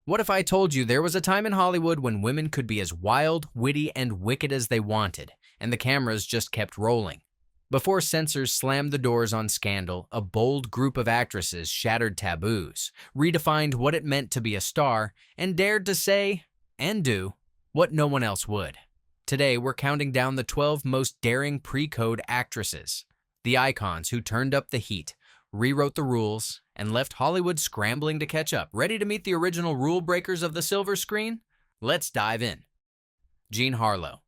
What if I told you there was a time in Hollywood when women could be as wild, witty, and wicked as they wanted, and the cameras just kept rolling? Before censors slammed the doors on scandal, a bold group of actresses shattered taboos, redefined what it meant to be a star, and dared to say, and do, what no one else would. Today, we're counting down the 12 most daring pre-code actresses, the icons who turned up the heat, rewrote the rules, and left Hollywood scrambling to catch up. Ready to meet the original rule breakers of the silver screen? Let's dive in. Jean Harlo.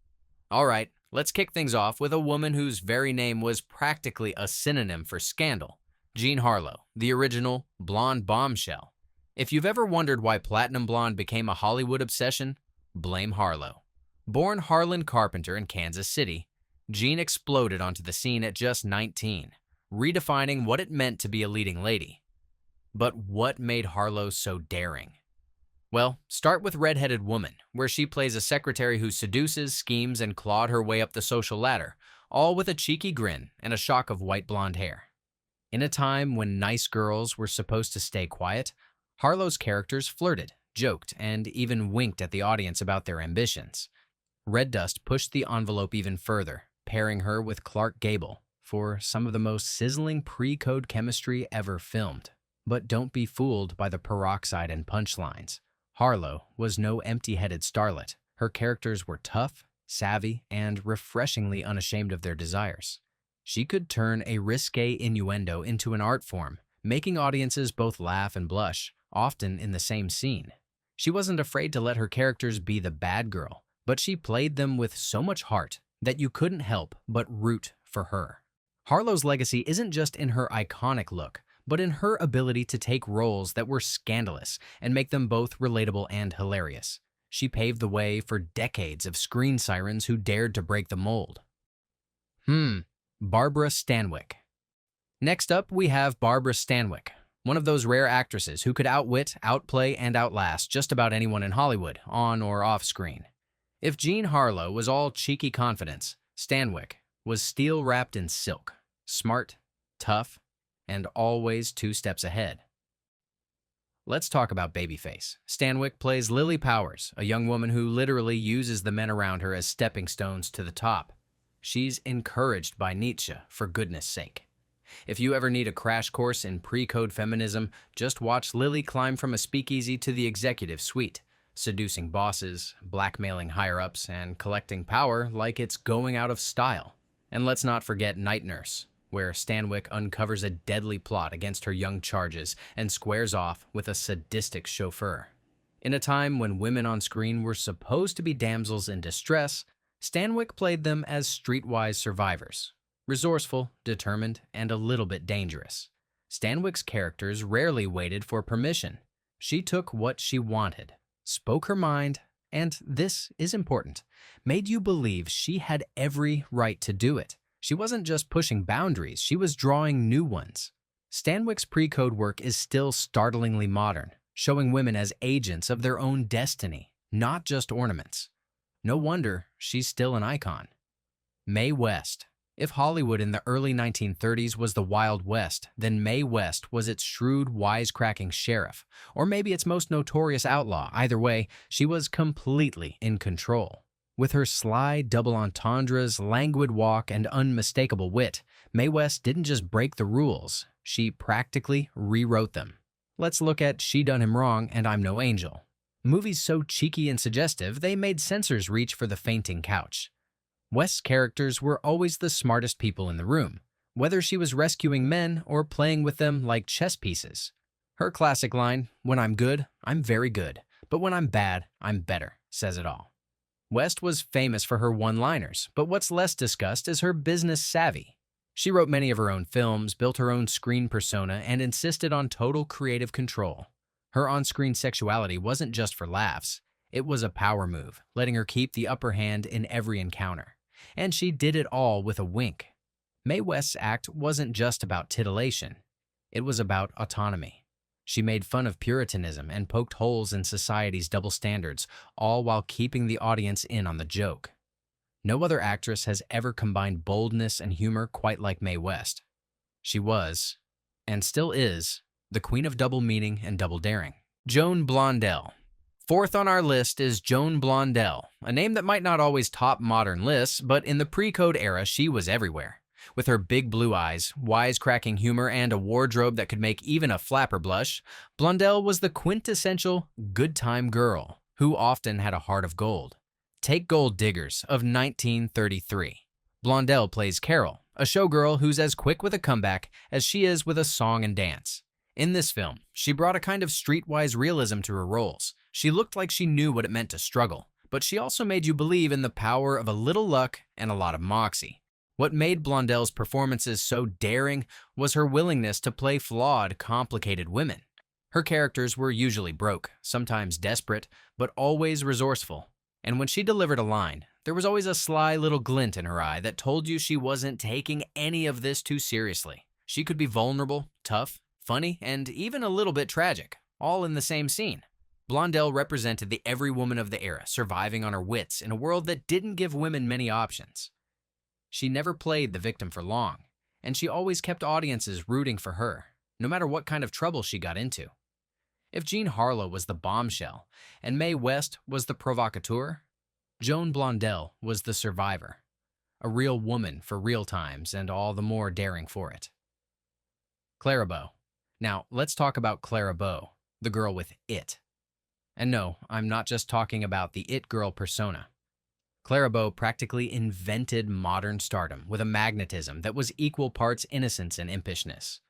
All right, let's kick things off with a woman whose very name was practically a synonym for scandal. Jean Harlo, the original blonde bombshell. If you've ever wondered why platinum blonde became a Hollywood obsession, blame Harlo. Born Harlan Carpenter in Kansas City, Jean exploded onto the scene at just 19, redefining what it meant to be a leading lady. But what made Harlo so daring? Well, start with Redheaded Woman, where she plays a secretary who seduces, schemes, and clawed her way up the social ladder, all with a cheeky grin and a shock of white blonde hair. In a time when nice girls were supposed to stay quiet, Harlo's characters flirted, joked, and even winked at the audience about their ambitions. Red Dust pushed the envelope even further, pairing her with Clark Gable for some of the most sizzling pre-code chemistry ever filmed. But don't be fooled by the peroxide and punchlines. Harlo was no empty-headed starlet. Her characters were tough, savvy, and refreshingly unashamed of their desires. She could turn a risque innuendo into an art form, making audiences both laugh and blush, often in the same scene. She wasn't afraid to let her characters be the bad girl, but she played them with so much heart that you couldn't help but root for her. Harlo's legacy isn't just in her iconic look, but in her ability to take roles that were scandalous and make them both relatable and hilarious. She paved the way for decades of screen sirens who dared to break the mold. Barbara Stanwyck. Next up, we have Barbara Stanwyck, one of those rare actresses who could outwit, outplay, and outlast just about anyone in Hollywood, on or off screen. If Jean Harlo was all cheeky confidence, Stanwyck was steel-wrapped in silk, smart, tough, and always 2 steps ahead. Let's talk about Babyface. Stanwyck plays Lily Powers, a young woman who literally uses the men around her as stepping stones to the top. She's encouraged by Nietzsche, for goodness sake. If you ever need a crash course in pre-code feminism, just watch Lily climb from a speakeasy to the executive suite, seducing bosses, blackmailing higher-ups, and collecting power like it's going out of style. And let's not forget Night Nurse, where Stanwyck uncovers a deadly plot against her young charges and squares off with a sadistic chauffeur. In a time when women on screen were supposed to be damsels in distress, Stanwyck played them as streetwise survivors, resourceful, determined, and a little bit dangerous. Stanwyck's characters rarely waited for permission. She took what she wanted, spoke her mind, and, this is important, made you believe she had every right to do it. She wasn't just pushing boundaries, she was drawing new ones. Stanwyck's pre-code work is still startlingly modern, showing women as agents of their own destiny, not just ornaments. No wonder she's still an icon. Mae West. If Hollywood in the early 1930s was the Wild West, then Mae West was its shrewd, wisecracking sheriff, or maybe its most notorious outlaw. Either way, she was completely in control. With her sly double entendres, languid walk, and unmistakable wit, Mae West didn't just break the rules, she practically rewrote them. Let's look at She Done Him Wrong and I'm No Angel. Movies so cheeky and suggestive, they made censors reach for the fainting couch. West's characters were always the smartest people in the room, whether she was rescuing men or playing with them like chess pieces. Her classic line, "When I'm good, I'm very good, but when I'm bad, I'm better," says it all. West was famous for her one-liners, but what's less discussed is her business savvy. She wrote many of her own films, built her own screen persona, and insisted on total creative control. Her on-screen sexuality wasn't just for laughs. It was a power move, letting her keep the upper hand in every encounter. And she did it all with a wink. Mae West's act wasn't just about titillation. It was about autonomy. She made fun of Puritanism and poked holes in society's double standards, all while keeping the audience in on the joke. No other actress has ever combined boldness and humor quite like Mae West. She was, and still is, the queen of double meaning and double daring. Joan Blondelle. Fourth on our list is Joan Blondelle, a name that might not always top modern lists, but in the pre-code era, she was everywhere. With her big blue eyes, wisecracking humor, and a wardrobe that could make even a flapper blush, Blondelle was the quintessential good time girl who often had a heart of gold. Take Gold Diggers of 1933. Blondelle plays Carol, a showgirl who's as quick with a comeback as she is with a song and dance. In this film, she brought a kind of streetwise realism to her roles. She looked like she knew what it meant to struggle, but she also made you believe in the power of a little luck and a lot of moxie. What made Blondelle's performances so daring was her willingness to play flawed, complicated women. Her characters were usually broke, sometimes desperate, but always resourceful. And when she delivered a line, there was always a sly little glint in her eye that told you she wasn't taking any of this too seriously. She could be vulnerable, tough, funny, and even a little bit tragic, all in the same scene. Blondelle represented the every woman of the era, surviving on her wits in a world that didn't give women many options. She never played the victim for long, and she always kept audiences rooting for her, no matter what kind of trouble she got into. If Jean Harlow was the bombshell and Mae West was the provocateur, Joan Blondelle was the survivor, a real woman for real times and all the more daring for it. Clara Bose. Now, let's talk about Clara Bose, the girl with it. And no, I'm not just talking about the it girl persona. Clara Bose practically invented modern stardom with a magnetism that was equal parts innocence and impishness.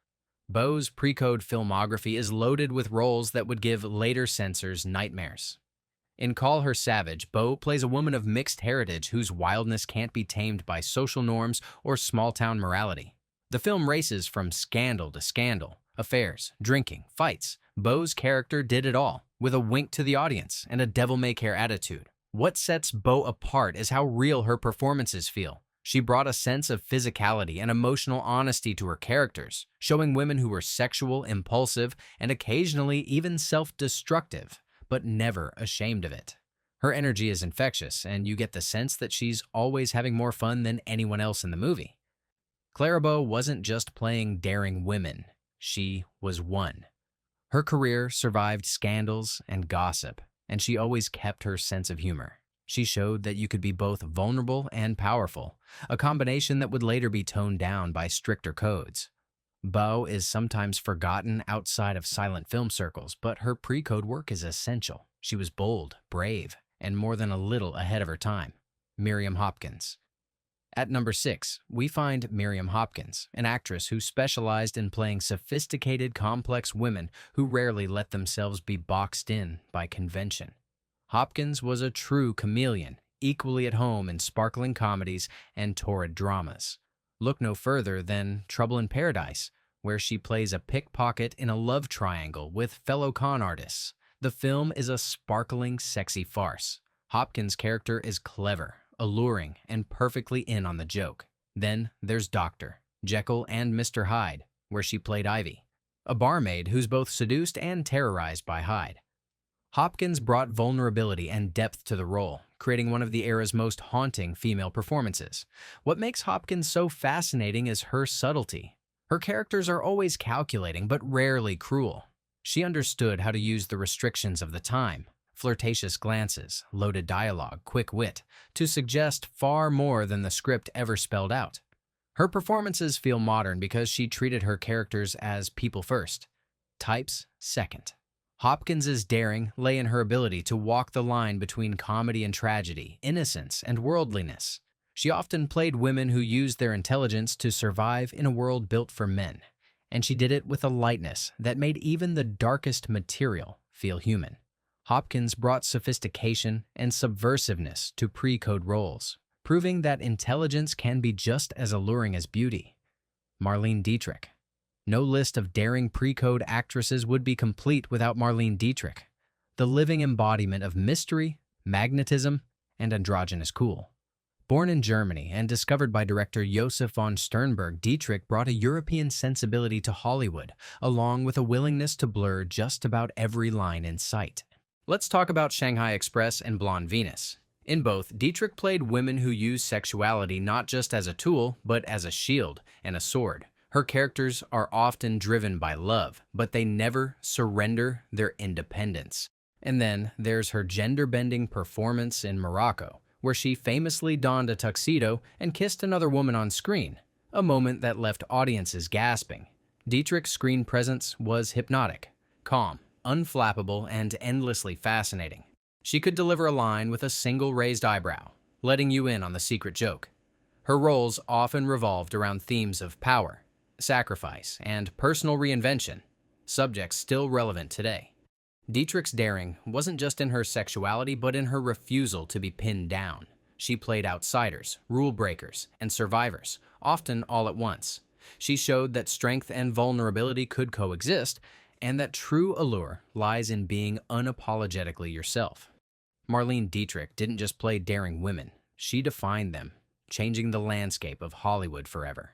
Bose's pre-code filmography is loaded with roles that would give later censors nightmares. In Call Her Savage, Bose plays a woman of mixed heritage whose wildness can't be tamed by social norms or small-town morality. The film races from scandal to scandal, affairs, drinking, fights. Bose's character did it all, with a wink to the audience and a devil-may-care attitude. What sets Bose apart is how real her performances feel. She brought a sense of physicality and emotional honesty to her characters, showing women who were sexual, impulsive, and occasionally even self-destructive, but never ashamed of it. Her energy is infectious, and you get the sense that she's always having more fun than anyone else in the movie. Clara Bose wasn't just playing daring women, she was one. Her career survived scandals and gossip, and she always kept her sense of humor. She showed that you could be both vulnerable and powerful, a combination that would later be toned down by stricter codes. Bose is sometimes forgotten outside of silent film circles, but her pre-code work is essential. She was bold, brave, and more than a little ahead of her time. Miriam Hopkins. At number 6, we find Miriam Hopkins, an actress who specialized in playing sophisticated, complex women who rarely let themselves be boxed in by convention. Hopkins was a true chameleon, equally at home in sparkling comedies and torrid dramas. Look no further than Trouble in Paradise, where she plays a pickpocket in a love triangle with fellow con artists. The film is a sparkling, sexy farce. Hopkins' character is clever, alluring, and perfectly in on the joke. Then there's Dr. Jekyll and Mr. Hyde, where she played Ivy, a barmaid who's both seduced and terrorized by Hyde. Hopkins brought vulnerability and depth to the role, creating one of the era's most haunting female performances. What makes Hopkins so fascinating is her subtlety. Her characters are always calculating, but rarely cruel. She understood how to use the restrictions of the time, flirtatious glances, loaded dialogue, quick wit, to suggest far more than the script ever spelled out. Her performances feel modern because she treated her characters as people first, types second. Hopkins's daring lay in her ability to walk the line between comedy and tragedy, innocence and worldliness. She often played women who used their intelligence to survive in a world built for men, and she did it with a lightness that made even the darkest material feel human. Hopkins brought sophistication and subversiveness to pre-code roles, proving that intelligence can be just as alluring as beauty. Marlene Dietrich. No list of daring pre-code actresses would be complete without Marlene Dietrich, the living embodiment of mystery, magnetism, and androgynous cool. Born in Germany and discovered by director Josef von Sternberg, Dietrich brought a European sensibility to Hollywood, along with a willingness to blur just about every line in sight. Let's talk about Shanghai Express and Blonde Venus. In both, Dietrich played women who use sexuality not just as a tool, but as a shield and a sword. Her characters are often driven by love, but they never surrender their independence. And then there's her gender-bending performance in Morocco, where she famously donned a tuxedo and kissed another woman on screen, a moment that left audiences gasping. Dietrich's screen presence was hypnotic, calm, unflappable, and endlessly fascinating. She could deliver a line with a single raised eyebrow, letting you in on the secret joke. Her roles often revolved around themes of power, sacrifice, and personal reinvention, subjects still relevant today. Dietrich's daring wasn't just in her sexuality, but in her refusal to be pinned down. She played outsiders, rule breakers, and survivors, often all at once. She showed that strength and vulnerability could coexist, and that true allure lies in being unapologetically yourself. Marlene Dietrich didn't just play daring women, she defined them, changing the landscape of Hollywood forever.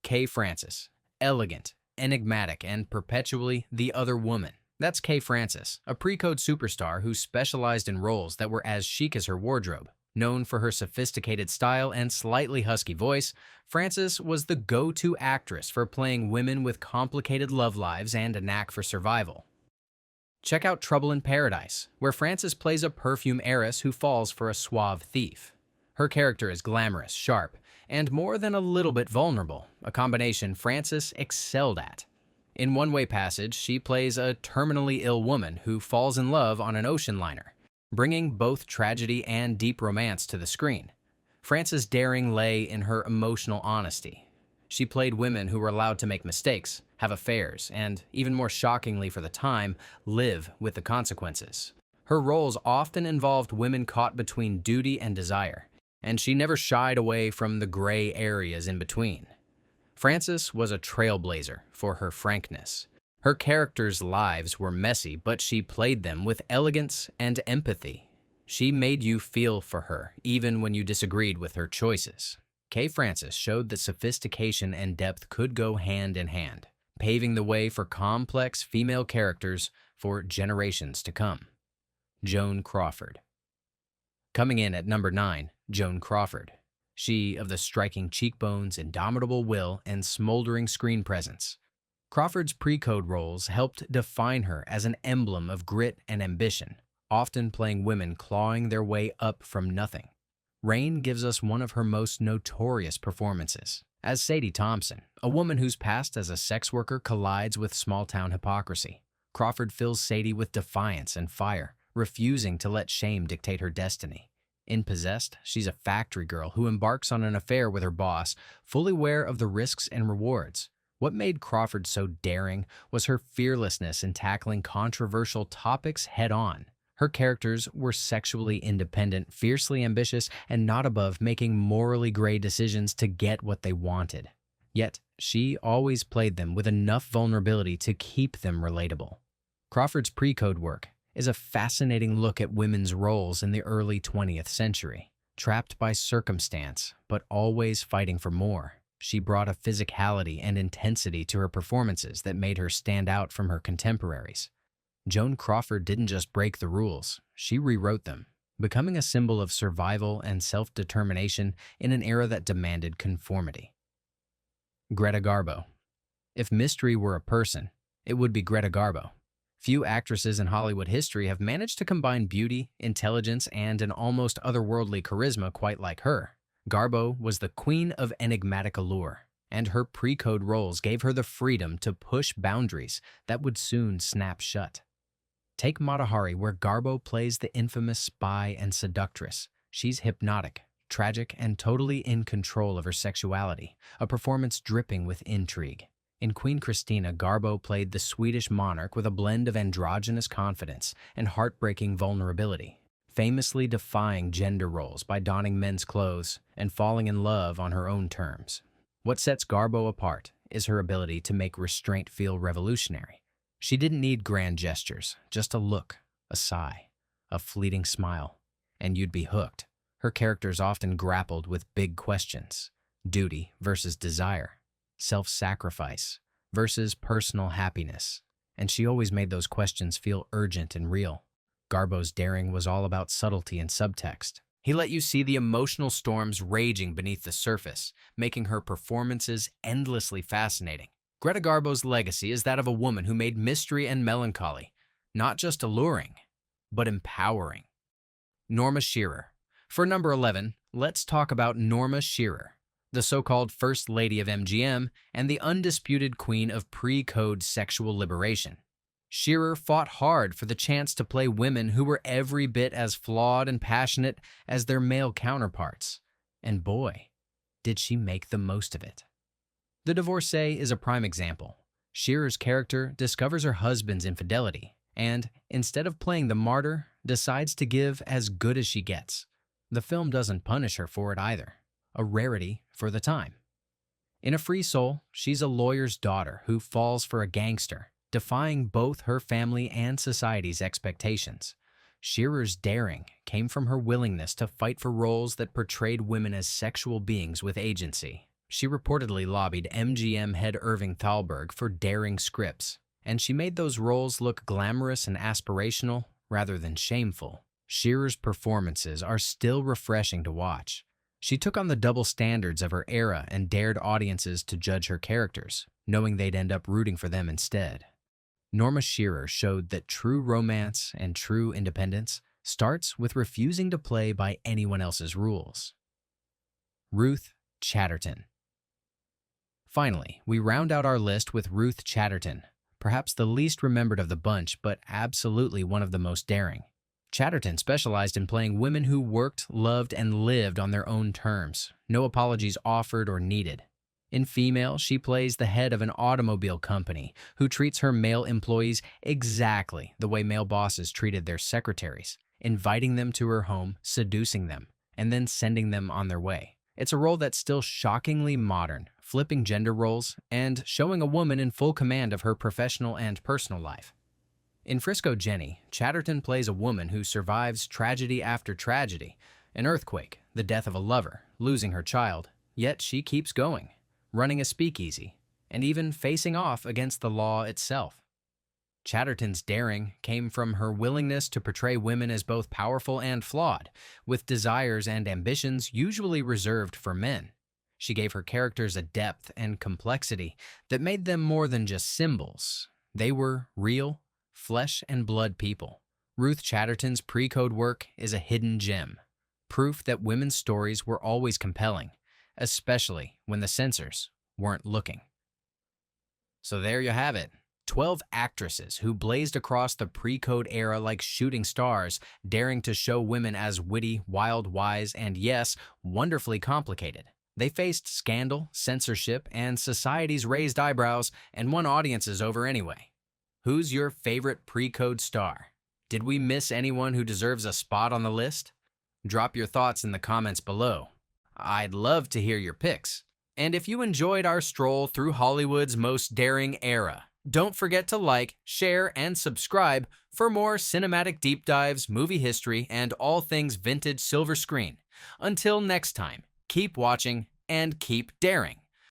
Kay Francis, elegant, enigmatic, and perpetually the other woman. That's Kay Francis, a pre-code superstar who specialized in roles that were as chic as her wardrobe. Known for her sophisticated style and slightly husky voice, Francis was the go-to actress for playing women with complicated love lives and a knack for survival. Check out Trouble in Paradise, where Francis plays a perfume heiress who falls for a suave thief. Her character is glamorous, sharp, and more than a little bit vulnerable, a combination Francis excelled at. In One Way Passage, she plays a terminally ill woman who falls in love on an ocean liner, bringing both tragedy and deep romance to the screen. Frances' daring lay in her emotional honesty. She played women who were allowed to make mistakes, have affairs, and, even more shockingly for the time, live with the consequences. Her roles often involved women caught between duty and desire, and she never shied away from the gray areas in between. Frances was a trailblazer for her frankness. Her characters' lives were messy, but she played them with elegance and empathy. She made you feel for her, even when you disagreed with her choices. Kay Francis showed that sophistication and depth could go hand in hand, paving the way for complex female characters for generations to come. Joan Crawford. Coming in at number 9, Joan Crawford. She of the striking cheekbones, indomitable will, and smoldering screen presence. Crawford's pre-code roles helped define her as an emblem of grit and ambition, often playing women clawing their way up from nothing. Rain gives us one of her most notorious performances, as Sadie Thompson, a woman whose past as a sex worker collides with small-town hypocrisy. Crawford fills Sadie with defiance and fire, refusing to let shame dictate her destiny. In Possessed, she's a factory girl who embarks on an affair with her boss, fully aware of the risks and rewards. What made Crawford so daring was her fearlessness in tackling controversial topics head-on. Her characters were sexually independent, fiercely ambitious, and not above making morally gray decisions to get what they wanted. Yet, she always played them with enough vulnerability to keep them relatable. Crawford's pre-code work is a fascinating look at women's roles in the early 20th century. Trapped by circumstance, but always fighting for more, she brought a physicality and intensity to her performances that made her stand out from her contemporaries. Joan Crawford didn't just break the rules, she rewrote them, becoming a symbol of survival and self-determination in an era that demanded conformity. Greta Garbo. If mystery were a person, it would be Greta Garbo. Few actresses in Hollywood history have managed to combine beauty, intelligence, and an almost otherworldly charisma quite like her. Garbo was the queen of enigmatic allure, and her pre-code roles gave her the freedom to push boundaries that would soon snap shut. Take Mata Hari, where Garbo plays the infamous spy and seductress. She's hypnotic, tragic, and totally in control of her sexuality, a performance dripping with intrigue. In Queen Christina, Garbo played the Swedish monarch with a blend of androgynous confidence and heartbreaking vulnerability, famously defying gender roles by donning men's clothes and falling in love on her own terms. What sets Garbo apart is her ability to make restraint feel revolutionary. She didn't need grand gestures, just a look, a sigh, a fleeting smile, and you'd be hooked. Her characters often grappled with big questions: duty versus desire, self-sacrifice versus personal happiness, and she always made those questions feel urgent and real. Garbo's daring was all about subtlety and subtext. He let you see the emotional storms raging beneath the surface, making her performances endlessly fascinating. Greta Garbo's legacy is that of a woman who made mystery and melancholy not just alluring, but empowering. Norma Shearer. For number 11, let's talk about Norma Shearer, the so-called First Lady of MGM and the undisputed queen of pre-code sexual liberation. Shearer fought hard for the chance to play women who were every bit as flawed and passionate as their male counterparts. And boy, did she make the most of it. The Divorcee is a prime example. Shearer's character discovers her husband's infidelity and, instead of playing the martyr, decides to give as good as she gets. The film doesn't punish her for it either, a rarity for the time. In A Free Soul, she's a lawyer's daughter who falls for a gangster, defying both her family and society's expectations. Shearer's daring came from her willingness to fight for roles that portrayed women as sexual beings with agency. She reportedly lobbied MGM head Irving Thalberg for daring scripts, and she made those roles look glamorous and aspirational rather than shameful. Shearer's performances are still refreshing to watch. She took on the double standards of her era and dared audiences to judge her characters, knowing they'd end up rooting for them instead. Norma Shearer showed that true romance and true independence starts with refusing to play by anyone else's rules. Ruth Chatterton. Finally, we round out our list with Ruth Chatterton, perhaps the least remembered of the bunch, but absolutely one of the most daring. Chatterton specialized in playing women who worked, loved, and lived on their own terms, no apologies offered or needed. In Female, she plays the head of an automobile company who treats her male employees exactly the way male bosses treated their secretaries, inviting them to her home, seducing them, and then sending them on their way. It's a role that's still shockingly modern, flipping gender roles and showing a woman in full command of her professional and personal life. In Frisco Jenny, Chatterton plays a woman who survives tragedy after tragedy, an earthquake, the death of a lover, losing her child, yet she keeps going, running a speakeasy, and even facing off against the law itself. Chatterton's daring came from her willingness to portray women as both powerful and flawed, with desires and ambitions usually reserved for men. She gave her characters a depth and complexity that made them more than just symbols. They were real, flesh and blood people. Ruth Chatterton's pre-code work is a hidden gem, proof that women's stories were always compelling, especially when the censors weren't looking. So there you have it. 12 actresses who blazed across the pre-code era like shooting stars, daring to show women as witty, wild, wise, and yes, wonderfully complicated. They faced scandal, censorship, and society's raised eyebrows and won audiences over anyway. Who's your favorite pre-code star? Did we miss anyone who deserves a spot on the list? Drop your thoughts in the comments below. I'd love to hear your picks. And if you enjoyed our stroll through Hollywood's most daring era, don't forget to like, share, and subscribe for more cinematic deep dives, movie history, and all things vintage silver screen. Until next time, keep watching and keep daring.